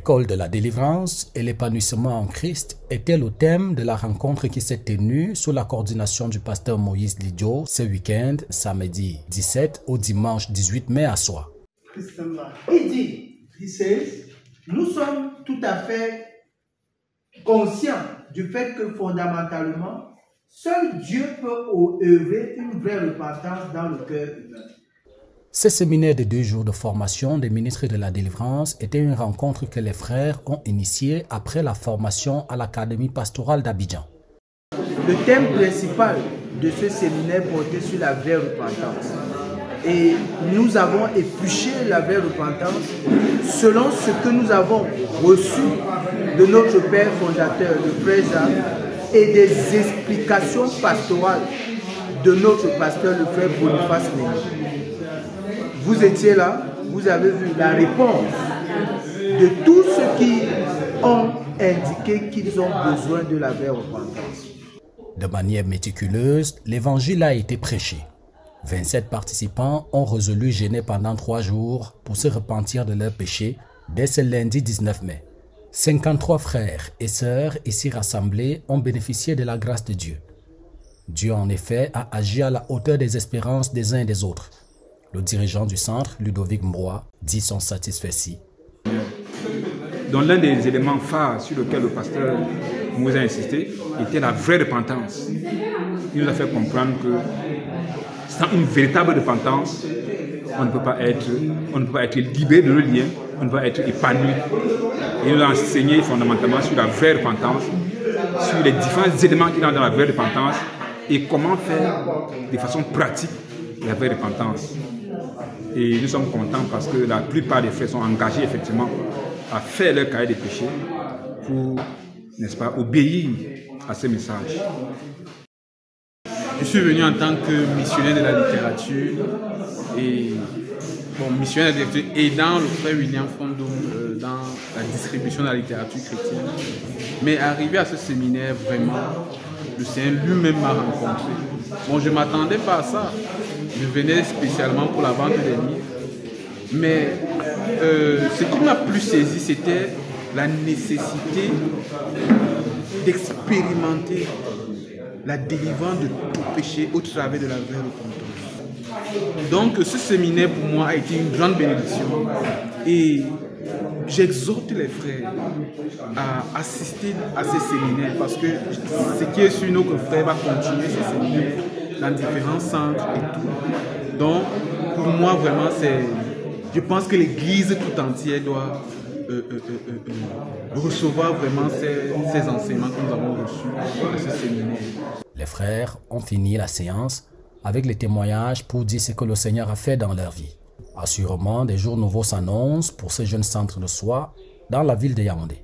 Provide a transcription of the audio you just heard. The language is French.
L'école de la délivrance et l'épanouissement en Christ était le thème de la rencontre qui s'est tenue sous la coordination du pasteur Moïse Lidjo ce week-end, samedi 17 au dimanche 18 mai à Soie. Il dit, nous sommes tout à fait conscients du fait que fondamentalement, seul Dieu peut œuvrer une vraie repentance dans le cœur humain. Ce séminaire de 2 jours de formation des ministres de la délivrance était une rencontre que les frères ont initiée après la formation à l'Académie pastorale d'Abidjan. Le thème principal de ce séminaire portait sur la vraie repentance. Et nous avons épluché la vraie repentance selon ce que nous avons reçu de notre Père fondateur, le Frère Jacques, et des explications pastorales de notre pasteur, le Frère Boniface Néné. Vous étiez là, vous avez vu la réponse de tous ceux qui ont indiqué qu'ils ont besoin de la vraie repentance. De manière méticuleuse, l'évangile a été prêché. 27 participants ont résolu jeûner pendant 3 jours pour se repentir de leurs péchés dès ce lundi 19 mai. 53 frères et sœurs ici rassemblés ont bénéficié de la grâce de Dieu. Dieu en effet a agi à la hauteur des espérances des uns et des autres. Le dirigeant du centre, Ludovic Mbrois, dit son satisfait. Donc l'un des éléments phares sur lequel le pasteur nous a insisté était la vraie repentance. Il nous a fait comprendre que sans une véritable repentance, on ne peut pas être libéré de nos liens, on ne peut pas être épanoui. Et il nous a enseigné fondamentalement sur la vraie repentance, sur les différents éléments qui sont dans la vraie repentance et comment faire de façon pratique la vraie repentance. Et nous sommes contents parce que la plupart des frères sont engagés effectivement à faire leur cahier des péchés pour, n'est-ce pas, obéir à ce message. Je suis venu en tant que missionnaire de la littérature et missionnaire de la littérature aidant le frère William Fondou dans la distribution de la littérature chrétienne. Mais arrivé à ce séminaire, vraiment, le Seigneur lui-même m'a rencontré. Bon, je ne m'attendais pas à ça. Je venais spécialement pour la vente des livres. Mais ce qui m'a plus saisi, c'était la nécessité d'expérimenter la délivrance de tout péché au travers de la vraie repentance. Donc ce séminaire pour moi a été une grande bénédiction et j'exhorte les frères à assister à ces séminaires parce que ce qui est sûr, notre frère va continuer ces séminaires dans différents centres et tout. Donc pour moi vraiment je pense que l'Église tout entière doit recevoir vraiment ces enseignements que nous avons reçus à ce séminaire. Les frères ont fini la séance avec les témoignages pour dire ce que le Seigneur a fait dans leur vie. Assurément, des jours nouveaux s'annoncent pour ce jeune centre de Soie dans la ville de Yaoundé.